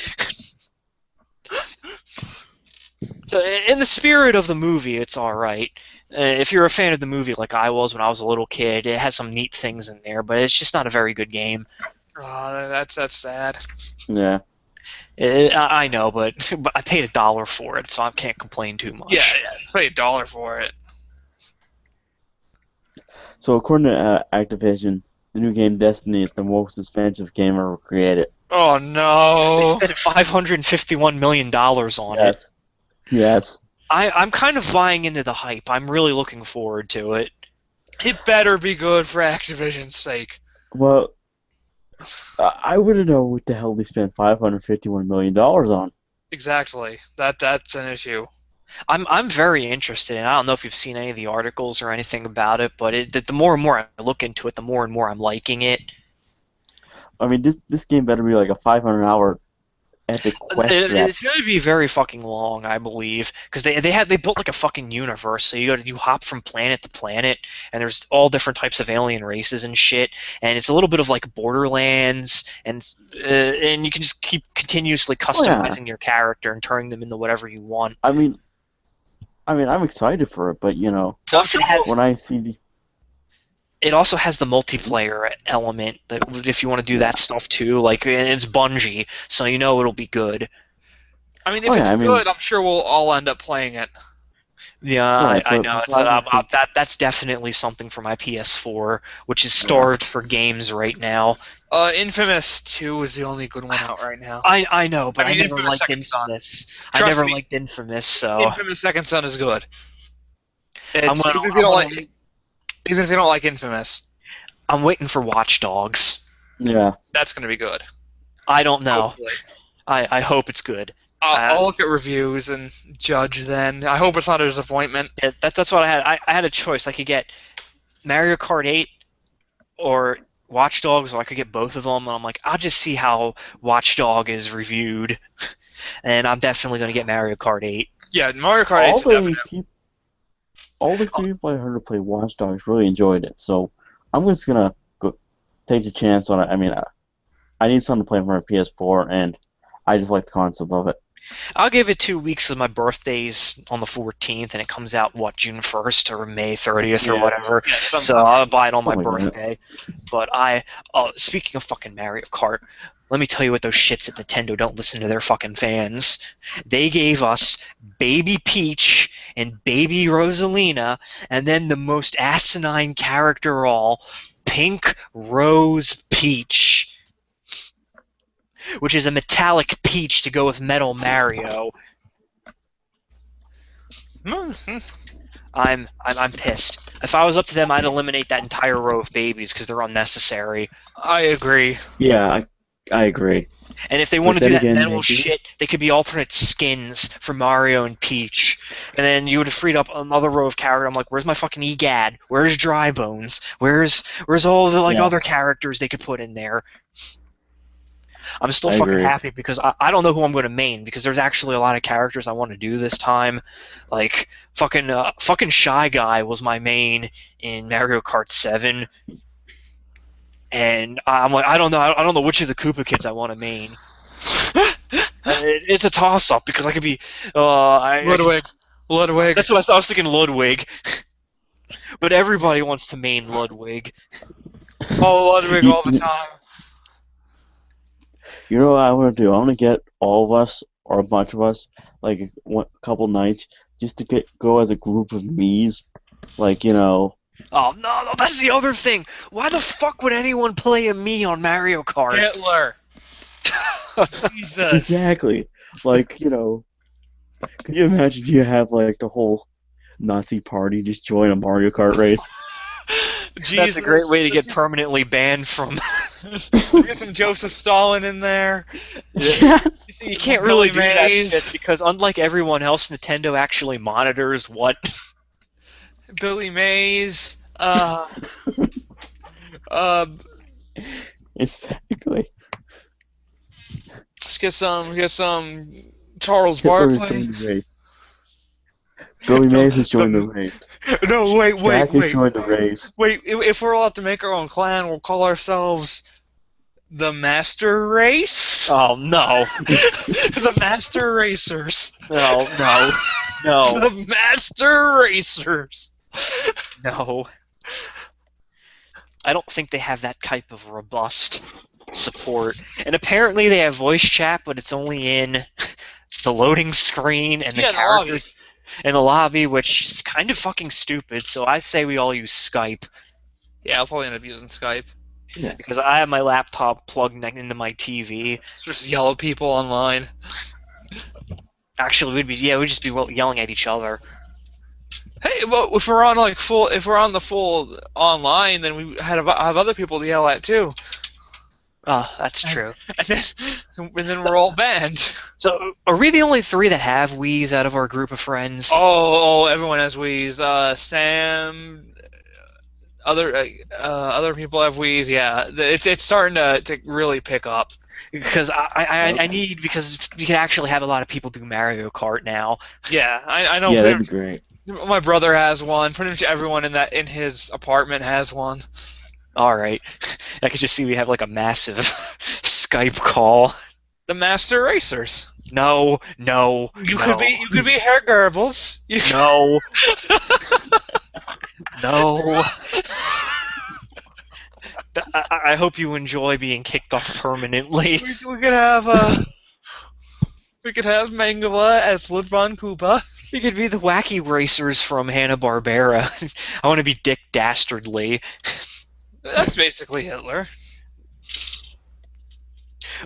So, in the spirit of the movie, it's all right. If you're a fan of the movie, like I was when I was a little kid, it has some neat things in there, but it's just not a very good game. Oh, that's sad. Yeah. I know, but I paid $1 for it, so I can't complain too much. Yeah, let's pay $1 for it. So according to Activision, the new game Destiny is the most expensive game ever created. Oh They no! spent $551 million on it. Yes. Yes. I'm kind of buying into the hype. I'm really looking forward to it. It better be good for Activision's sake. Well, I wouldn't know what the hell they spent $551 million on. Exactly. That's an issue. I'm very interested, and I don't know if you've seen any of the articles or anything about it, but the more and more I look into it, the more and more I'm liking it. I mean, this game better be like a 500-hour epic quest. It's going to be very fucking long, I believe, because they built like a fucking universe. So you hop from planet to planet, and there's all different types of alien races and shit. And it's a little bit of like Borderlands, and you can just keep continuously customizing your character and turning them into whatever you want. I mean, I'm excited for it, but Plus, when I see it also has the multiplayer element that if you want to do that stuff too, like, and it's Bungie, so you know it'll be good. I mean, if it's good, I'm sure we'll all end up playing it. Yeah, I know. That's definitely something for my PS4, which is starved for games right now. Infamous 2 is the only good one out right now. I know, but I never Infamous liked Second Son. Infamous. Trust I never me. liked Infamous, so Infamous Second Son is good. I'm Even if you don't like Infamous, I'm waiting for Watch Dogs. Yeah. that's going to be good. I don't know. Hopefully. I hope it's good. I'll look at reviews and judge then. I hope it's not a disappointment. Yeah, that's what I had. I had a choice. I could get Mario Kart 8 or Watch Dogs, or I could get both of them. And I'm like, I'll just see how Watch Dog is reviewed, and I'm definitely going to get Mario Kart 8. Yeah, Mario Kart 8's definitely. All the people I heard to play Watch Dogs really enjoyed it, so I'm just gonna take the chance on it. I mean, I need something to play on my PS4, and I just like the concept of it. I'll give it 2 weeks. Of my birthday's on the 14th, and it comes out June 1st or May 30th or Yeah. whatever. Yeah, So sometime. I'll buy it on my Something like that. birthday. But speaking of fucking Mario Kart, let me tell you what those shits at Nintendo don't listen to their fucking fans. They gave us Baby Peach and Baby Rosalina, and then the most asinine character of all, Pink Rose Peach, which is a metallic peach to go with Metal Mario. Mhm. I'm pissed. If I was up to them, I'd eliminate that entire row of babies because they're unnecessary. I agree. Yeah, I agree. And if they But want to then do that again, metal they do- shit, they could be alternate skins for Mario and Peach. And then you would have freed up another row of characters. I'm like, where's my fucking Egad? Where's Dry Bones? Where's all the Yeah. other characters they could put in there? I'm still I fucking agree. happy because I don't know who I'm going to main because there's actually a lot of characters I want to do this time. Like fucking Shy Guy was my main in Mario Kart 7, and I'm like I don't know which of the Koopa kids I want to main. It's a toss up because I could be Ludwig. That's what I was thinking, Ludwig. But everybody wants to main Ludwig. Oh, Ludwig all the time. You know what I want to do? I want to get all of us, or a bunch of us, like a couple nights, just to go as a group of me's. Like, Oh no, that's the other thing. Why the fuck would anyone play a me on Mario Kart? Hitler. Jesus. exactly. Like, could you imagine if you have, like, the whole Nazi party just join a Mario Kart race? Jesus. That's a great way to get Let's permanently banned from. get some Joseph Stalin in there. Yes. You can't really Billy do that Mays. shit because unlike everyone else, Nintendo actually monitors what. Billy Mays. Exactly. Let's get some Charles Hitler has Barkley. joined the race. Billy Mays has joined the race. No, wait. Jack has joined the race. Wait, if we're allowed to make our own clan, we'll call ourselves the Master Race? Oh no, The Master Racers. no, The Master Racers. no. I don't think they have that type of robust support. And apparently they have voice chat, but it's only in the loading screen and the Yeah, the lobby. characters in the lobby, which is kind of fucking stupid. So I say we all use Skype Yeah, I'll probably end up using Skype. Yeah. because I have my laptop plugged into my TV. It's just yell at people online. Actually, we'd just be yelling at each other. Hey, well, if we're on the full online, then we have other people to yell at too, Oh, that's true. and then we're all banned. So, are we the only three that have Wii's out of our group of friends? Oh, everyone has Wii's. Sam, other people have Wii's. Yeah, it's starting to really pick up. Because I need because we can actually have a lot of people do Mario Kart now. Yeah, I know. Yeah, that'd be great. My brother has one. Pretty much everyone in his apartment has one. All right, I could just see we have like a massive Skype call. The Master Racers. No. You could be Herr Goebbels. No. No. I hope you enjoy being kicked off permanently. We could have Mangala as Lud von Koopa. You could be the wacky racers from Hanna-Barbera. I want to be Dick Dastardly. That's basically Hitler.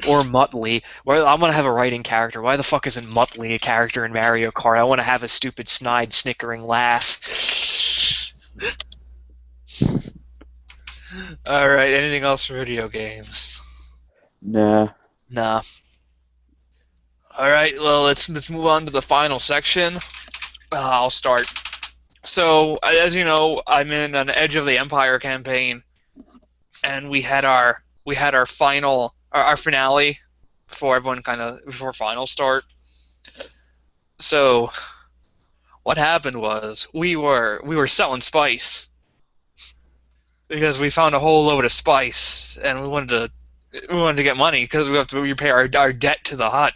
Or Muttley. Well, I want to have a writing character. Why the fuck isn't Muttley a character in Mario Kart? I want to have a stupid, snide, snickering laugh. Alright, anything else for video games? Nah. Nah. Alright, well, let's move on to the final section. I'll start. So, as you know, I'm in an Edge of the Empire campaign, and we had our final, our finale before before final start. So, what happened was we were selling spice because we found a whole load of spice, and we wanted to get money because we have to repay our debt to the hut.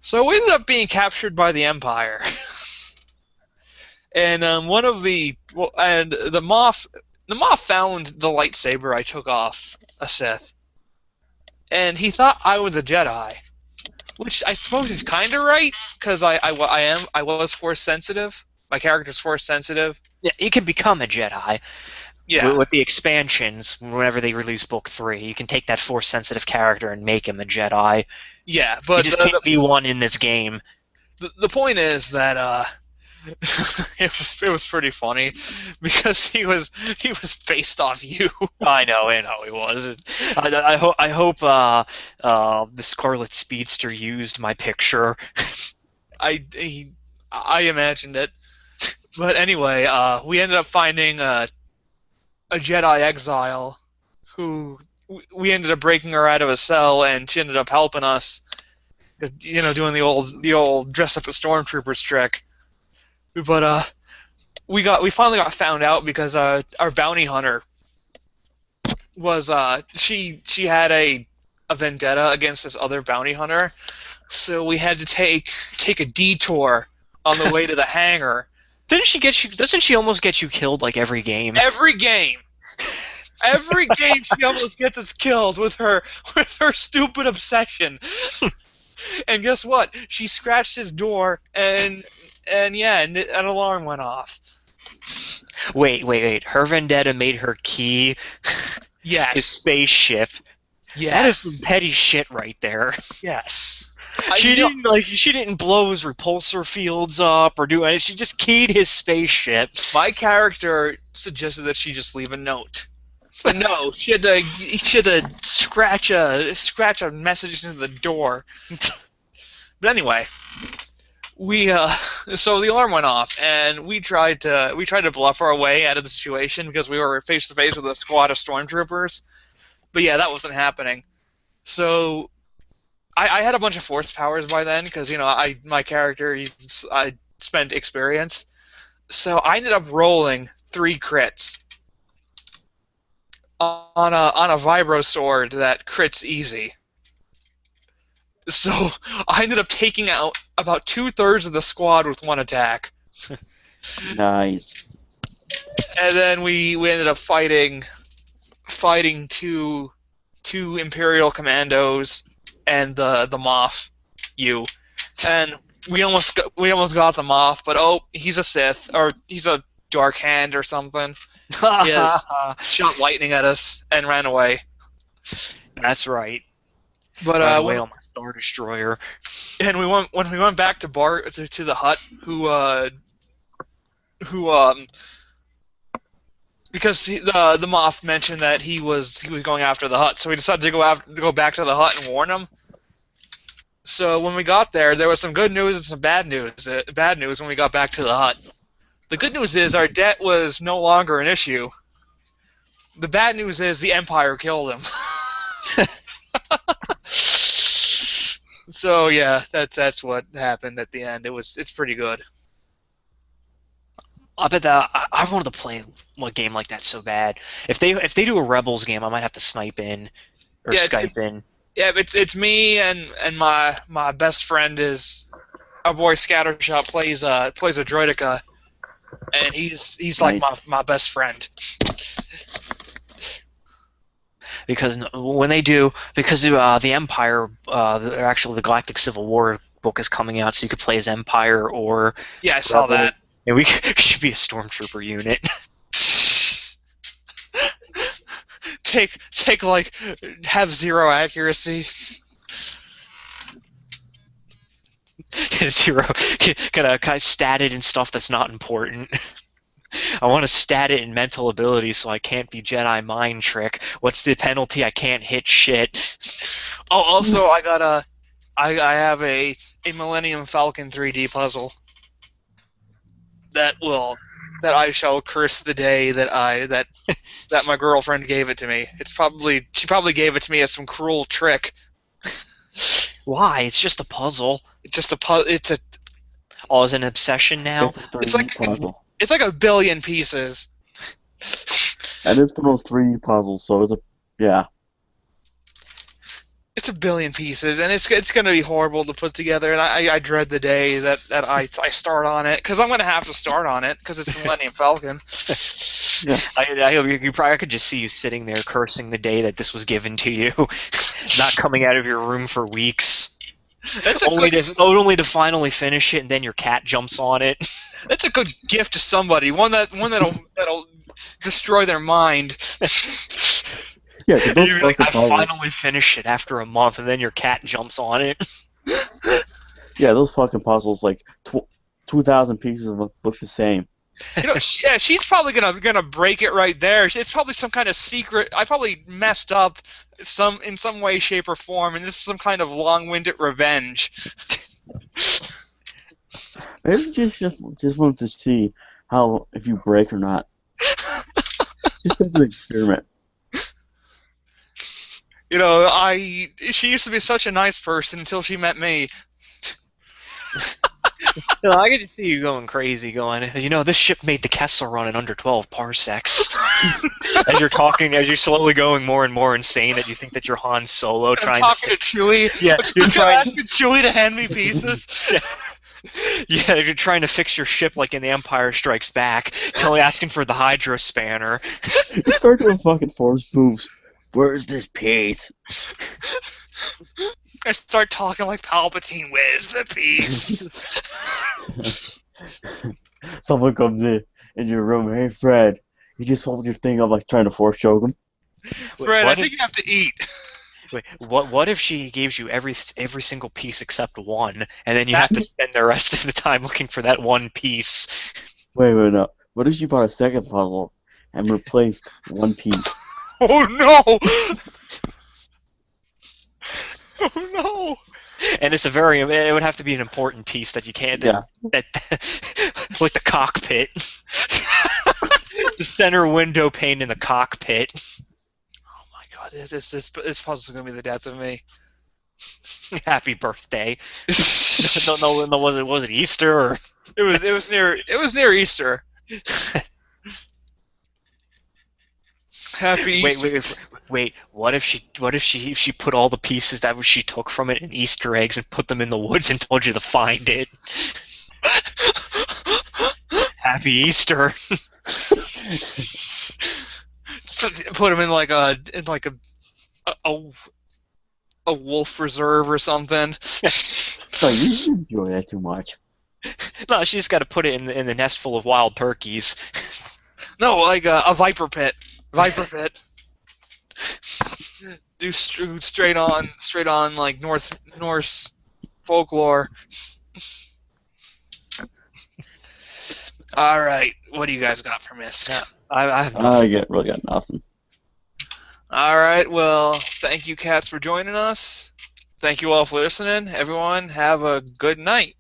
So we ended up being captured by the Empire, and the Moff found the lightsaber I took off a Sith, and he thought I was a Jedi, which I suppose is kind of right because I was Force sensitive. My character's Force sensitive. Yeah, you can become a Jedi. Yeah, With the expansions, whenever they release Book 3, you can take that Force-sensitive character and make him a Jedi. yeah, You but just can't be one in this game. the point is that it was pretty funny because he was based off you. I know he was. I hope the Scarlet Speedster used my picture. I imagined it, but anyway, we ended up finding a Jedi exile who we ended up breaking her out of a cell, and she ended up helping us. Doing the old dress up as stormtroopers trick. But we finally got found out because our bounty hunter was she had a vendetta against this other bounty hunter, so we had to take a detour on the way to the hangar. Didn't she get you? Doesn't she almost get you killed like every game? Every game. Every game she almost gets us killed with her stupid obsession. And guess what? She scratched his door and an alarm went off. Wait. Her vendetta made her key Yes. his spaceship. Yes. That is some petty shit right there. Yes. She didn't blow his repulsor fields up or do anything. She just keyed his spaceship. My character suggested that she just leave a note. But no, she had to scratch a message into the door. But anyway, so the alarm went off, and we tried to bluff our way out of the situation because we were face to face with a squad of stormtroopers. But yeah, that wasn't happening. So I had a bunch of force powers by then because my character I spent experience, so I ended up rolling 3 crits on a vibro sword that crits easy. So I ended up taking out about 2/3 of the squad with 1 attack. Nice. And then we ended up fighting two Imperial commandos and the Moff, and we almost got the Moff, but he's a Sith, or he's a Dark Hand or something. He has shot lightning at us and ran away. That's right. But Ran away on my Star Destroyer. And when we went back to the hut, because the Moff mentioned that he was going after the hut, so we decided to go back to the hut and warn him. So when we got there was some good news and some bad news. Bad news when we got back to the hut. The good news is our debt was no longer an issue. The bad news is the Empire killed him. So yeah, that's what happened at the end. It's pretty good. I bet that I wanted to play a game like that so bad. If they do a Rebels game, I might have to snipe in or Skype in. Yeah, it's me and my best friend is our boy Scattershot plays a droideka, and he's Nice. like my best friend. Because when they do, because the Empire, actually the Galactic Civil War book is coming out, so you could play as Empire or Yeah, I saw Rebel. that. And we should be a stormtrooper unit. Take like have 0 accuracy. Zero. Gotta stat it in stuff that's not important. I want to stat it in mental ability, so I can't be Jedi mind trick. What's the penalty? I can't hit shit. Oh, also I have a Millennium Falcon 3D puzzle that I shall curse the day that my girlfriend gave it to me. She probably gave it to me as some cruel trick. Why? It's just a puzzle. It's just a puzzle. Oh, is it an obsession now? It's a 3D puzzle. It's like 1 billion pieces. And it's the most 3D puzzle, so yeah. It's a billion pieces, and it's going to be horrible to put together. And I dread the day that I start on it, because I'm going to have to start on it because it's the Millennium Falcon. I could just see you sitting there cursing the day that this was given to you, not coming out of your room for weeks. That's only to finally finish it, and then your cat jumps on it. That's a good gift to somebody. One that'll destroy their mind. Yeah, 'cause those You're like, I fucking puzzles, finally finished it after a month, and then your cat jumps on it. yeah, those fucking puzzles, like 2,000 pieces of them look the same. Yeah, she's probably gonna break it right there. It's probably some kind of secret. I probably messed up in some way, shape, or form, and this is some kind of long-winded revenge. Maybe just want to see how if you break or not. Just as an experiment. She used to be such a nice person until she met me. No, I get to see you going crazy, going, this ship made the Kessel run in under 12 parsecs. As you're slowly going more and more insane that you think that you're Han Solo I'm talking to Chewie. Yeah, you're asking Chewie to hand me pieces. Yeah, you're trying to fix your ship like in The Empire Strikes Back, asking for the Hydro Spanner. You start doing fucking force moves. Where's this piece? I start talking like Palpatine. Where's the piece? Someone comes in your room. Hey, Fred, you just hold your thing up like trying to force choke him. Fred, I think you have to eat. Wait, what if she gives you every single piece except one, and then you have to spend the rest of the time looking for that one piece? Wait, no. What if she bought a second puzzle and replaced one piece? Oh no! Oh no! And it would have to be an important piece that you can't. Yeah. Like the cockpit, the center window pane in the cockpit. Oh my god! This puzzle's gonna be the death of me. Happy birthday! No, was it Easter or? It was near Easter. Happy Easter. Wait. What if she put all the pieces that she took from it in Easter eggs and put them in the woods and told you to find it? Happy Easter. Put them in like a wolf reserve or something. No, you enjoy that too much. No, she's got to put it in the nest full of wild turkeys. No, like a viper pit. Viper pit. Do straight on like Norse folklore. All right, what do you guys got for Mist? I have nothing. Really got nothing. All right, well, thank you, cats, for joining us. Thank you all for listening. Everyone, have a good night.